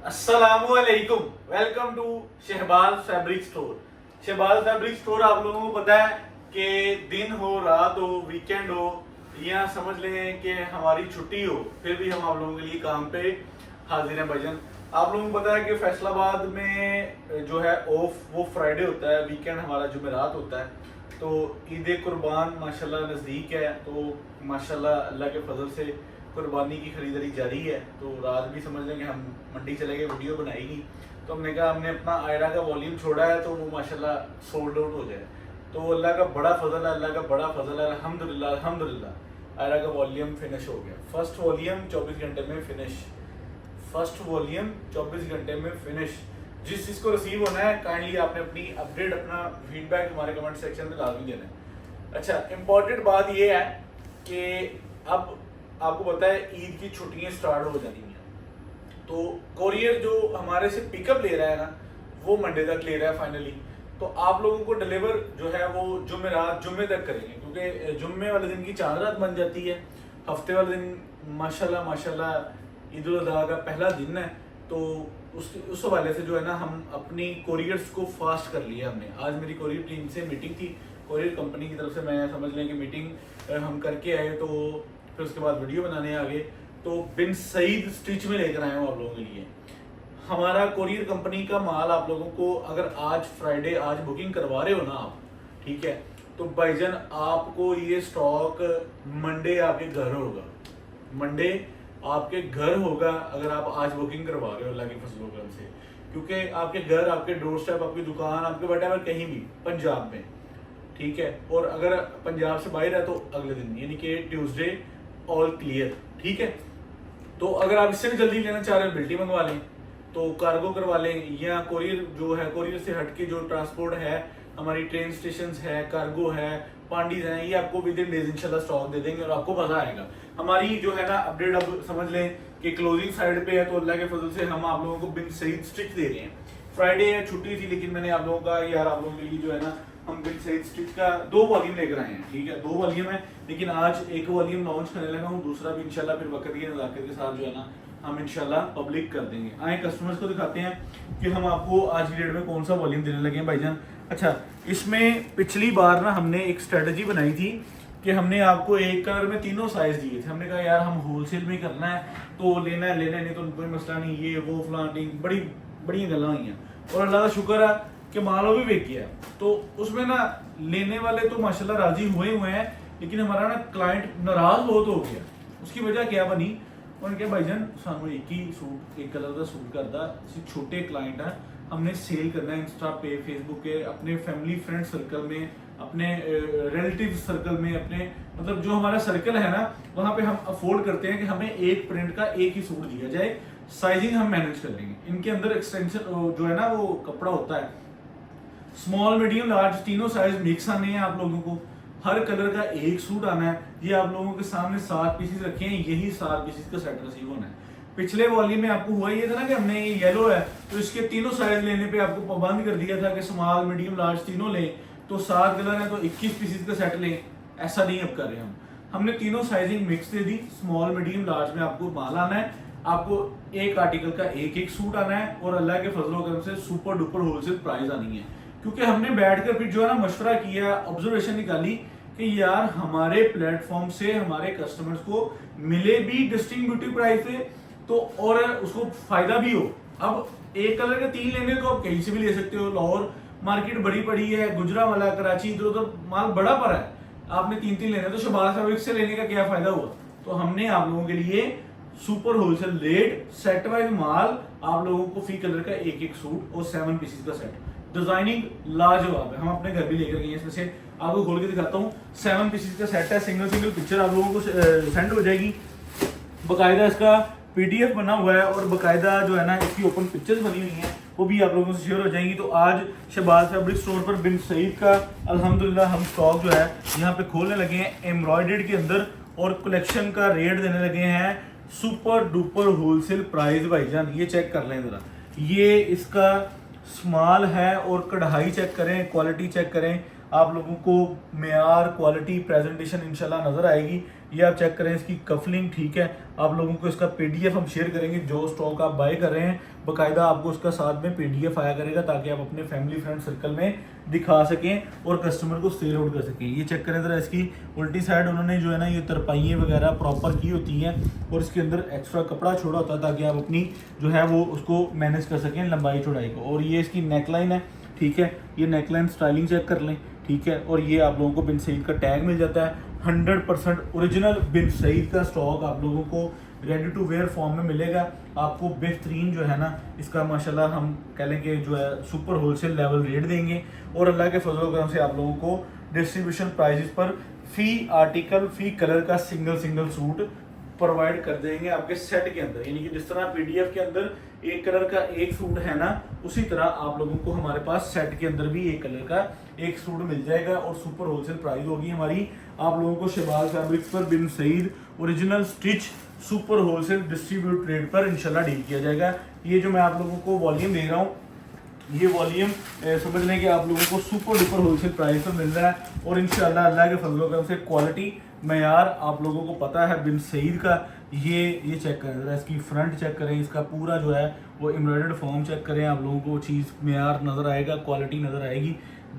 अस्सलामुअलैकुम, welcome to Shahbaz fabric store. Shahbaz fabric store आप लोगों को पता है कि दिन हो, रात हो, वीकेंड हो या समझ लें कि हमारी छुट्टी हो, फिर भी हम आप लोगों के लिए काम पे हाजिर हैं भाईजान। आप लोगों को पता है कि फैसलाबाद में जो है ऑफ वो फ्राइडे होता है, वीकेंड हमारा जुमेरात होता है। तो ईद कुर्बान माशाल्लाह नज़दीक है, तो माशाल्लाह अल्लाह के फजल से कुर्बानी की खरीदारी जारी है। तो रात भी समझ लें कि हम मंडी चले गए, वीडियो बनाई नहीं, तो हमने कहा हमने अपना आयरा का वॉल्यूम छोड़ा है तो वो माशाल्लाह सोल्ड आउट हो जाए। तो अल्लाह का बड़ा फजल है, अल्लाह का बड़ा फजल है, अल्हम्दुलिल्लाह अल्हम्दुलिल्लाह। आयरा का वॉल्यूम फिनिश हो गया, फर्स्ट वॉल्यूम 24 घंटे में फिनिश, फर्स्ट वॉल्यूम 24 घंटे में फिनिश। जिस चीज़ को रिसीव होना है काइंडली आपने अपनी अपडेट, अपना फीडबैक हमारे कमेंट सेक्शन में लाजमी देना है। अच्छा, इम्पॉर्टेंट बात यह है कि अब आपको पता है ईद की छुट्टियां स्टार्ट हो जाती हैं, तो कोरियर जो हमारे से पिकअप ले रहा है ना, वो मंडे तक ले रहा है फाइनली। तो आप लोगों को डिलीवर जो है वो जुमेरात जुम्मे तक करेंगे, क्योंकि जुम्मे वाले दिन की चांद रात बन जाती है। हफ्ते वाले दिन माशाल्लाह माशाल्लाह ईद उल अजहा का पहला दिन है, तो उस हवाले से जो है ना हम अपनी कोरियर्स को फास्ट कर लिया हमने। आज मेरी कोरियर टीम से मीटिंग थी, कोरियर कंपनी की तरफ से मैं समझ लें कि मीटिंग हम करके आए, तो फिर उसके बाद वीडियो बनाने आ गए। तो बिन सईद स्टिच में लेकर आए हूँ आप लोगों के लिए। हमारा कोरियर कंपनी का माल आप लोगों को अगर आज फ्राइडे आज बुकिंग करवा रहे हो ना आप, ठीक है, तो भाईजान आपको ये स्टॉक मंडे आपके घर होगा, मंडे आपके घर होगा अगर आप आज बुकिंग करवा रहे हो अल्लाह के फजल करम से। क्योंकि आपके घर, आपके डोर स्टेप, आपकी दुकान, आपके व्हाटएवर कहीं भी पंजाब में, ठीक है, और अगर पंजाब से बाहर है तो अगले दिन यानी कि ट्यूसडे ऑल क्लियर, ठीक है। तो अगर आप इससे भी जल्दी लेना चाह रहे हो, बिल्टी मंगवा लें, तो कार्गो करवा लें, या कोरियर जो है कोरियर से हटके जो ट्रांसपोर्ट है, हमारी ट्रेन स्टेशन है, कार्गो है, पांडीज हैं, ये आपको विद इन डेज इंशाल्लाह स्टॉक दे देंगे और आपको मजा आएगा। हमारी जो है ना अपडेट अब समझ लें कि क्लोजिंग साइड पे है, तो अल्लाह के फजल से हम आप लोगों को बिन सही स्टिच दे रहे हैं। फ्राइडे है, छुट्टी थी, लेकिन मैंने आप लोगों का यार आप लोगों के लिए जो है ना हम बिन सही स्टिच का 2 वॉल्यूम लेकर आए हैं, ठीक है, 2 वॉल्यूम है, लेकिन आज एक वॉल्यूम लॉन्च करने लगा हूँ, दूसरा भी इंशाल्लाह फिर वक्त की नज़ाकत के साथ जो है ना हम इंशाल्लाह पब्लिक कर देंगे। आए कस्टमर्स को दिखाते हैं कि हम आपको आज की डेट में कौन सा वॉल्यूम देने लगे हैं भाईजान। अच्छा, इसमें पिछली बार ना हमने एक स्ट्रेटजी बनाई थी कि हमने आपको एक कलर में तीनों साइज दिए थे। हमने कहा यार हम होलसेल में करना है, तो लेना है लेना है, नहीं तो कोई मसला नहीं, ये वो फ्लांटिंग बड़ी बड़ी गल्ला हुई हैं, और अल्लाह का शुक्र है कि मालो भी बेच गया। तो उसमें ना लेने वाले तो माशाल्लाह राजी हुए हैं, लेकिन हमारा ना क्लाइंट नाराज बहुत हो गया। उसकी वजह क्या बनी, उन्होंने कहा भाईजान सानू एक ही सूट, एक कलर का सूट करता, छोटे क्लाइंट हैं, हमने सेल करना है इंस्टा पे, फेसबुक के, अपने फैमिली फ्रेंड सर्कल में, अपने रिलेटिव सर्कल में, अपने मतलब जो हमारा सर्कल है ना वहाँ पे हम अफोर्ड करते हैं कि हमें एक प्रिंट का एक ही सूट दिया जाए, साइजिंग हम मैनेज कर लेंगे। इनके अंदर एक्सटेंशन जो है ना वो कपड़ा होता है, स्मॉल मीडियम लार्ज तीनों साइज मिक्स आने हैं आप लोगों को, हर कलर का एक सूट आना है। ये आप लोगों के सामने 7 पीसेस रखे हैं, यही 7 पीसेस का सेट रिसीव होना है। पिछले वॉल्यूम में आपको हुआ ये था ना कि हमने ये येलो है तो इसके तीनों साइज लेने पे आपको पाबंद कर दिया था कि स्मॉल मीडियम लार्ज तीनों लें, तो 7 कलर है तो 21 पीसेस का सेट लें, ऐसा नहीं अब कर रहे हम। हमने तीनों साइजिंग मिक्स दे दी, स्मॉल मीडियम लार्ज में आपको माल आना है, आपको एक आर्टिकल का एक एक सूट आना है, और अल्लाह के फजलो करम से सुपर डुपर होलसेल प्राइस आनी है। क्योंकि हमने बैठकर फिर जो है ना मशवरा किया, ऑब्जर्वेशन निकाली कि यार हमारे प्लेटफॉर्म से हमारे कस्टमर्स को मिले भी डिस्ट्रीब्यूटिव प्राइस पे, तो और उसको फायदा भी हो। अब एक कलर के 3 लेने तो आप कहीं से भी ले सकते हो, लाहौर मार्केट बड़ी पड़ी है, गुजरावाला, कराची, इधर उधर माल बड़ा पड़ा है, आपने 3 लेने तो शहबाज फैब्रिक से लेने का क्या फायदा हुआ। तो हमने आप लोगों के लिए super wholesale rate set wise माल आप लोगों को फी कलर का एक एक सूट और 7 पीसेस का सेट, डिजाइनिंग लाजवाब है, हम अपने घर भी लेकर गए हैं। इसमें से आपको खोल के दिखाता हूँ, 7 पीसेस का सेट है, सिंगल पिक्चर आप लोगों को सेंड हो जाएगी, बकायदा इसका पीडीएफ बना हुआ है, और बकायदा जो है ना इसकी ओपन पिक्चर्स बनी हुई हैं, वो भी आप लोगों से शेयर हो जाएंगी। तो आज शहबाज फैब्रिक स्टोर पर बिन सईद का अल्हम्दुलिल्लाह हम स्टॉक जो है यहाँ पे खोलने लगे हैं एम्ब्रॉयडर्ड के अंदर, और कलेक्शन का रेट देने लगे हैं सुपर डुपर होलसेल प्राइस। भाईजान ये चेक कर लें जरा, ये इसका स्मॉल है, और कढ़ाई चेक करें, क्वालिटी चेक करें, आप लोगों को मेयार, क्वालिटी, प्रेजेंटेशन इंशाल्लाह नज़र आएगी। ये आप चेक करें, इसकी कफलिंग ठीक है। आप लोगों को इसका पीडीएफ हम शेयर करेंगे, जो स्टॉक आप बाय कर रहे हैं बाकायदा आपको उसका साथ में पीडीएफ आया करेगा, ताकि आप अपने फैमिली फ्रेंड सर्कल में दिखा सकें और कस्टमर को सेल आउट कर सकें। ये चेक करें ज़रा, इसकी उल्टी साइड उन्होंने जो है ना ये तरपाइयाँ वगैरह प्रॉपर की होती हैं और इसके अंदर एक्स्ट्रा कपड़ा छोड़ा होता है ताकि आप अपनी जो है वो उसको मैनेज कर सकें लंबाई चौड़ाई को। और ये इसकी नेकलाइन है, ठीक है, ये नेकलाइन स्टाइलिंग चेक कर लें, ठीक है। और ये आप लोगों को बिन सईद का टैग मिल जाता है। 100% ओरिजिनल बिन सईद का स्टॉक आप लोगों को रेडी टू वेयर फॉर्म में मिलेगा। आपको बेहतरीन जो है ना इसका माशाल्लाह हम कह लें कि जो है सुपर होलसेल लेवल रेट देंगे और अल्लाह के फजल करम से आप लोगों को डिस्ट्रीब्यूशन प्राइजेस पर फी आर्टिकल, फी कलर का सिंगल सूट प्रोवाइड कर देंगे आपके सेट के अंदर। यानी कि जिस तरह पीडीएफ के अंदर एक कलर का एक सूट है ना, उसी तरह आप लोगों को हमारे पास सेट के अंदर भी एक कलर का एक सूट मिल जाएगा और सुपर होलसेल प्राइस होगी हमारी। आप लोगों को शहबाज फैब्रिक्स पर Bin Saeed original stitch super wholesale distribute rate पर इंशाल्लाह डील किया जाएगा। ये जो मैं आप लोगों को वॉल्यूम दे रहा हूँ, ये वॉल्यूम समझ लें कि आप लोगों को सुपर डुपर होलसेल प्राइस पर मिल रहा है और इंशाल्लाह अल्लाह के फजल करम से क्वालिटी मयार आप लोगों को पता है बिन सईद का। ये चेक करें ज़रा, इसकी फ्रंट चेक करें, इसका पूरा जो है वो एम्ब्रॉयडर्ड फॉर्म चेक करें, आप लोगों को चीज़ मयार नज़र आएगा, क्वालिटी नज़र आएगी।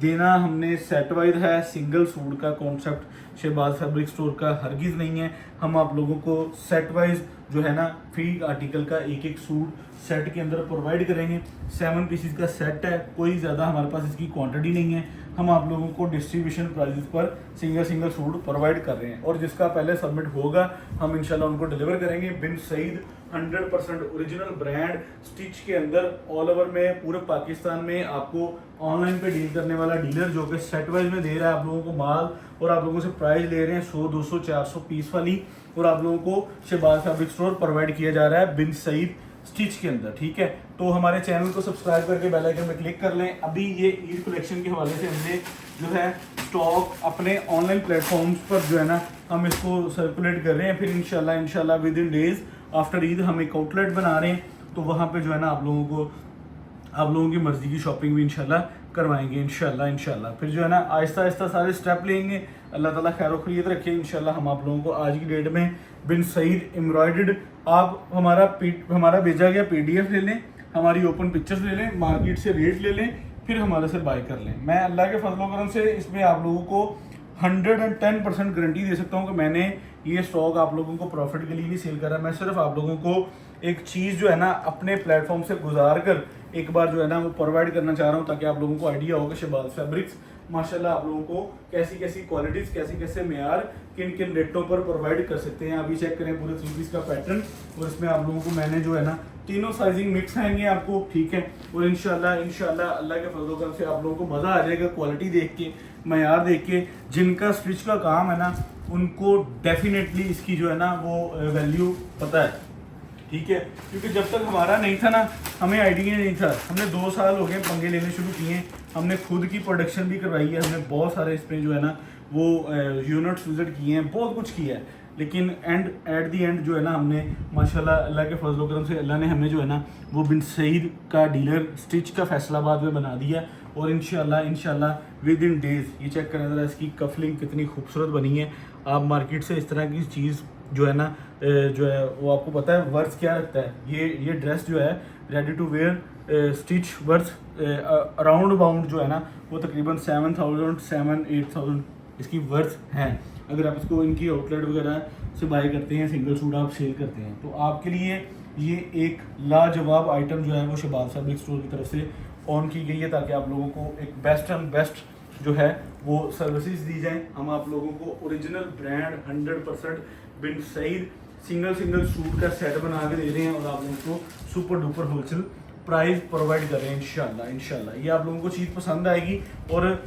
देना हमने सेट वाइज है, सिंगल सूट का कॉन्सेप्ट शहबाज फैब्रिक स्टोर का हरगिज़ नहीं है। हम आप लोगों को सेट वाइज जो है ना फी आर्टिकल का एक एक सूट सेट के अंदर प्रोवाइड करेंगे। 7 पीसीज का सेट है, कोई ज़्यादा हमारे पास इसकी क्वांटिटी नहीं है। हम आप लोगों को डिस्ट्रीब्यूशन प्राइसेस पर सिंगल सूट प्रोवाइड कर रहे हैं और जिसका पहले सबमिट होगा हम इंशाल्लाह उनको डिलीवर करेंगे। बिन सईद 100% ओरिजिनल ब्रांड स्टिच के अंदर ऑल ओवर में पूरे पाकिस्तान में आपको ऑनलाइन पे डील करने वाला डीलर जो कि सेट वाइज में दे रहा है आप लोगों को माल और आप लोगों से प्राइस ले रहे हैं 100, 200, 400 पीस वाली और आप लोगों को शहबाज फैब्रिक स्टोर प्रोवाइड किया जा रहा है बिन सईद स्टिच के अंदर, ठीक है। तो हमारे चैनल को सब्सक्राइब करके बेल आइकन में क्लिक कर लें। अभी ये ईद कलेक्शन के हवाले से हमने जो है स्टॉक अपने ऑनलाइन प्लेटफॉर्म्स पर जो है ना हम इसको सर्कुलेट कर रहे हैं। फिर इंशाल्लाह with in days after Eid हम एक आउटलेट बना रहे हैं, तो वहाँ पे जो है ना आप लोगों की मर्ज़ी की शॉपिंग भी इंशाल्लाह करवाएंगे इंशाल्लाह। फिर जो है ना आहिस्ता आहिस्ता सारे स्टेप लेंगे। अल्लाह ताला खैर खैरियत रखे। इंशाल्लाह हम आप लोगों को आज की डेट में बिन सईद एम्ब्रॉयडर्ड आप हमारा भेजा गया पीडीएफ ले लें, हमारी ओपन पिक्चर्स ले लें, मार्केट से रेट ले लें, फिर हमारे से बाय कर लें। मैं अल्लाह के फजल करम से इसमें आप लोगों को 110% गारंटी दे सकता हूँ कि मैंने ये स्टॉक आप लोगों को प्रॉफिट के लिए नहीं सेल करा। मैं सिर्फ आप लोगों को एक चीज़ जो है ना अपने प्लेटफॉर्म से गुजार कर एक बार जो है ना वो प्रोवाइड करना चाह रहा हूँ, ताकि आप लोगों को आइडिया हो कि शहबाज फैब्रिक्स माशाल्लाह आप लोगों को कैसी कैसी क्वालिटीज़, कैसे मेयार किन किन रेटों पर प्रोवाइड कर सकते हैं। अभी चेक करें पूरे 3 पीस का पैटर्न और इसमें आप लोगों को मैंने जो है ना तीनों साइजिंग मिक्स आएंगे आपको, ठीक है। और इंशाल्लाह अल्लाह के फजल करम से आप लोगों को मज़ा आ जाएगा क्वालिटी देख के, मयार देख के। जिनका स्टिच का काम है ना उनको डेफिनेटली इसकी जो है ना वो वैल्यू पता है, ठीक है। क्योंकि जब तक हमारा नहीं था ना, हमें आइडिया नहीं था। हमने 2 साल हो गए पंगे लेने शुरू किए, हमने खुद की प्रोडक्शन भी करवाई है, हमने बहुत सारे इसमें जो है ना वो यूनिट्स विजिट किए हैं, बहुत कुछ किया है। लेकिन एट दी एंड जो है ना हमने माशाल्लाह अल्लाह के फजल करम से अल्लाह ने हमें जो है ना वो बिन सईद का डीलर स्टिच का फैसलाबाद में बना दिया। और इंशाल्लाह विद इन डेज ये चेक करें ज़रा, इसकी कफलिंग कितनी खूबसूरत बनी है। आप मार्केट से इस तरह की चीज़ जो है ना जो है वो आपको पता है वर्थ क्या रखता है। ये ड्रेस जो है ready to wear stitch worth around abound जो है ना वो तकरीबन 7,000-8,000 इसकी वर्थ है। अगर आप इसको इनकी आउटलेट वगैरह से बाय करते हैं, सिंगल सूट आप सेल करते हैं, तो आपके लिए ये एक लाजवाब आइटम जो है वो शहबाज फैब्रिक स्टोर की तरफ से ऑन की गई है, ताकि आप लोगों को एक बेस्ट जो है वो सर्विसेज दी जाएं। हम आप लोगों को ओरिजिनल ब्रांड 100% बिन सईद सिंगल सूट का सेट बना के दे रहे हैं और आप लोगों को super duper wholesale price provide कर रहे हैं इंशाल्लाह। ये आप लोगों को चीज़ पसंद आएगी। और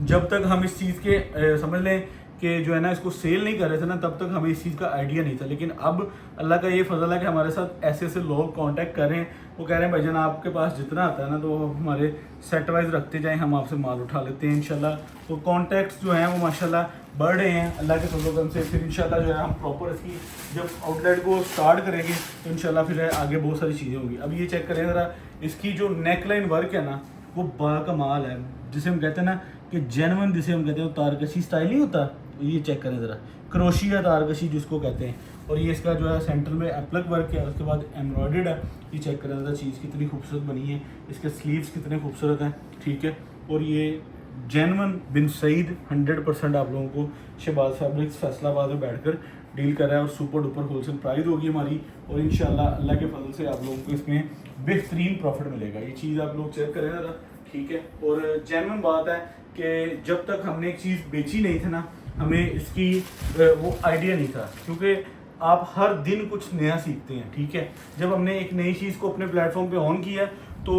जब तक हम इस चीज़ के समझ लें कि जो है ना इसको सेल नहीं कर रहे थे ना, तब तक हमें इस चीज़ का आइडिया नहीं था। लेकिन अब अल्लाह का ये फजल है कि हमारे साथ ऐसे लोग कांटेक्ट कर रहे हैं, वो कह रहे हैं भाईजान आपके पास जितना आता है ना तो हमारे सेट वाइज रखते जाएं, हम आपसे माल उठा लेते हैं इंशाल्लाह। तो कॉन्टैक्ट्स जो हैं वो माशाल्लाह बढ़ रहे हैं अल्लाह के फजल से। फिर इंशाल्लाह जो है हम प्रॉपर इसकी जब आउटलेट को स्टार्ट करेंगे तो इंशाल्लाह फिर आगे बहुत सारी चीज़ें होंगी। अब ये चेक करें ज़रा, इसकी जो नेक लाइन वर्क है ना वो बाकमाल है, जिसे हम कहते हैं ना कि जेन्युइन, जिसे हम कहते हैं तारकशी स्टाइल नहीं होता, ये चेक करें ज़रा, क्रोशिया तारकशी जिसको कहते हैं। और ये इसका जो है सेंटर में एप्लक वर्क है, उसके बाद एम्ब्रॉयडर्ड है। ये चेक करें ज़रा, चीज़ कितनी खूबसूरत बनी है, इसके स्लीव्स कितने खूबसूरत हैं, ठीक है। और ये जेन्युइन बिन सईद 100% आप लोगों को शहबाज फैब्रिक्स फैसलाबाद में बैठकर डील कर रहा है, और सुपर डुपर होलसेल प्राइस होगी हमारी, और इंशाल्लाह अल्लाह के फजल से आप लोगों को इसमें बेहतरीन प्रॉफिट मिलेगा। ये चीज़ आप लोग चेक करें ज़रा, ठीक है। और जेन्युइन बात है कि जब तक हमने एक चीज़ बेची नहीं थी ना, हमें इसकी वो आइडिया नहीं था, क्योंकि आप हर दिन कुछ नया सीखते हैं, ठीक है। जब हमने एक नई चीज़ को अपने प्लेटफॉर्म पे ऑन किया, तो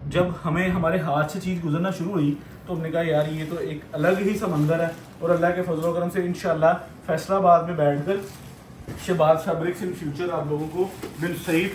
जब हमें हमारे हाथ से चीज़ गुजरना शुरू हुई, तो हमने कहा यार ये तो एक अलग ही समंदर है। और अल्लाह के फजल करम से इंशाल्लाह फैसलाबाद में बैठकर शहबाज फैब्रिक्स इन फ्यूचर आप लोगों को बिन सईद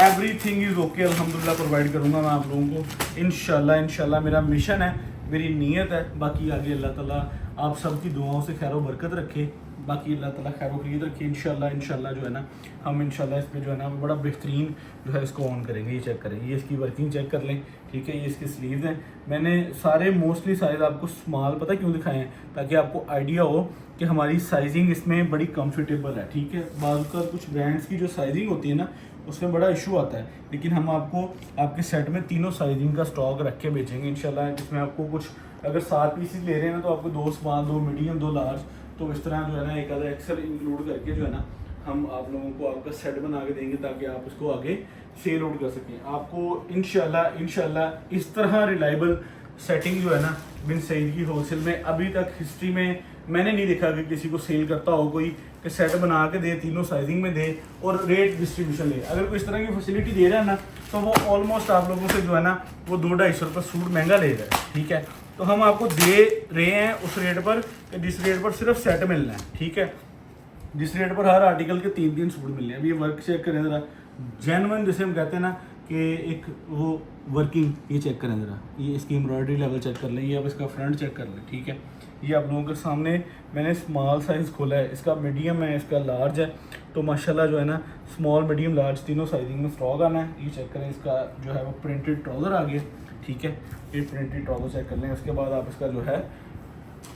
एवरीथिंग इज़ ओके अल्हम्दुलिल्लाह प्रोवाइड करूँगा मैं आप लोगों को इंशाल्लाह। मेरा मिशन है, मेरी नीयत है। बाकी आगे अल्लाह ताला आप सबकी दुआओं से खैर बरकत रखे, बाकी अल्लाह ताला खैर खरीद रखे इंशाल्लाह जो है ना, हम इंशाल्लाह इस पर जो है ना बड़ा बेहतरीन जो है इसको ऑन करेंगे। ये चेक करें, ये इसकी वर्किंग चेक कर लें, ठीक है। ये इसके स्लीव्स हैं, मैंने सारे मोस्टली साइज़ आपको स्मॉल पता क्यों दिखाए हैं, ताकि आपको आइडिया हो कि हमारी साइजिंग इसमें बड़ी कंफर्टेबल है, ठीक है। बाज़ का कुछ ब्रांड्स की जो साइजिंग होती है ना, उसमें बड़ा इशू आता है, लेकिन हम आपको आपके सेट में तीनों साइजिंग का स्टॉक रख के बेचेंगे इंशाल्लाह। इसमें आपको कुछ अगर 7 पीसेस ले रहे हैं ना, तो आपको 2 स्मॉल, 2 मीडियम, 2 लार्ज, तो इस तरह जो है ना एक आधा एक्सेल इंक्लूड करके जो है ना हम आप लोगों को आपका सेट बना के देंगे, ताकि आप उसको आगे सेल आउट कर सकें। आपको इंशाल्लाह इस तरह रिलायबल सेटिंग जो है ना बिन सईद की होलसेल में अभी तक हिस्ट्री में मैंने नहीं देखा कि किसी को सेल करता हो कोई, कि सेट बना के दे, तीनों साइजिंग में दे और रेट डिस्ट्रीब्यूशन ले। अगर कोई इस तरह की फैसिलिटी दे रहा है ना, तो वो ऑलमोस्ट आप लोगों से जो है ना वो 200-250 रुपये सूट महंगा ले रहा है, ठीक है। तो हम आपको दे रहे हैं उस रेट पर कि जिस रेट पर सिर्फ सेट मिलना है, ठीक है। जिस रेट पर हर आर्टिकल के 3-3 सूट मिलने हैं। अभी ये वर्क चेक करें ज़रा, जेन्युइन जिसे हम कहते हैं ना कि एक वो वर्किंग, ये चेक करें ज़रा, ये इसकी एम्ब्रॉयडरी लेवल चेक कर लें, ये अब इसका फ्रंट चेक कर लें, ठीक है। ये आप लोगों के सामने मैंने स्मॉल साइज़ खोला है, इसका मीडियम है, इसका लार्ज है। तो माशाल्लाह जो है ना स्मॉल मीडियम लार्ज तीनों साइजिंग में स्टॉक आना है। ये चेक करें, इसका जो है वो प्रिंटेड ट्राउज़र आ गया, ठीक है। ये प्रिंटेड ट्राउज़र चेक कर लें। उसके बाद आप इसका जो है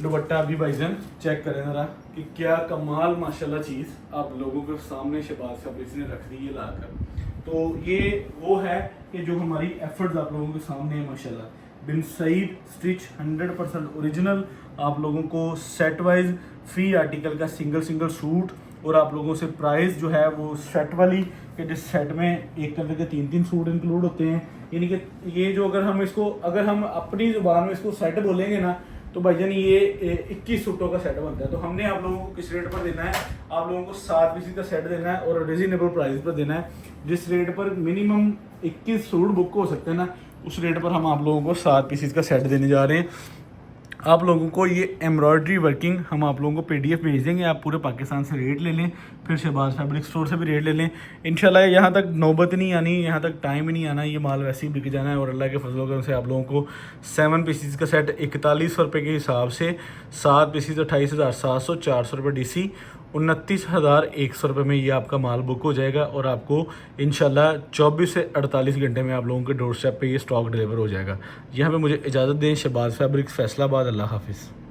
दुपट्टा अभी भाईजान चेक करें ज़रा कि क्या कमाल माशाल्लाह चीज़ आप लोगों के सामने शहबाज फैब्रिक्स ने रख दी है लाकर। तो ये वो है कि जो हमारी एफर्ट्स आप लोगों के सामने है माशाल्लाह। बिन सईद स्टिच 100% ओरिजिनल आप लोगों को सेट वाइज फ्री आर्टिकल का सिंगल सूट, और आप लोगों से प्राइस जो है वो सेट वाली कि जिस सेट में एक कलर के 3-3 सूट इंक्लूड होते हैं। यानी कि ये जो अगर हम अपनी ज़ुबान में इसको सेट बोलेंगे ना, तो भाईजान ये 21 सूटों का सेट बनता है। तो हमने आप लोगों को किस रेट पर देना है, आप लोगों को 7 पीस का सेट देना है और रिजनेबल प्राइस पर देना है। जिस रेट पर मिनिमम 21 सूट बुक हो सकते हैं ना, उस रेट पर हम आप लोगों को 7 पीस का सेट देने जा रहे हैं। आप लोगों को ये एम्ब्रॉयडरी वर्किंग हम आप लोगों को PDF भेज देंगे, आप पूरे पाकिस्तान से रेट ले लें, फिर शहबाज फैब्रिक स्टोर से भी रेट ले लें। इंशाल्लाह यहाँ तक नौबत नहीं आनी, यहाँ तक टाइम ही नहीं आना, ये माल वैसे ही बिक जाना है। और अल्लाह के फजल करम से आप लोगों को 7 पीसीज का सेट 4100 रुपये के हिसाब से, 7 पीसीज 28,700, 400 रुपये DC, 29,100 रुपये में ये आपका माल बुक हो जाएगा। और आपको इंशाल्लाह 24 से 48 घंटे में आप लोगों के डोर स्टेप पे ये स्टॉक डिलीवर हो जाएगा। यहाँ पे मुझे इजाज़त दें। शहबाज फैब्रिक्स फैसलाबाद। अल्लाह हाफिज़।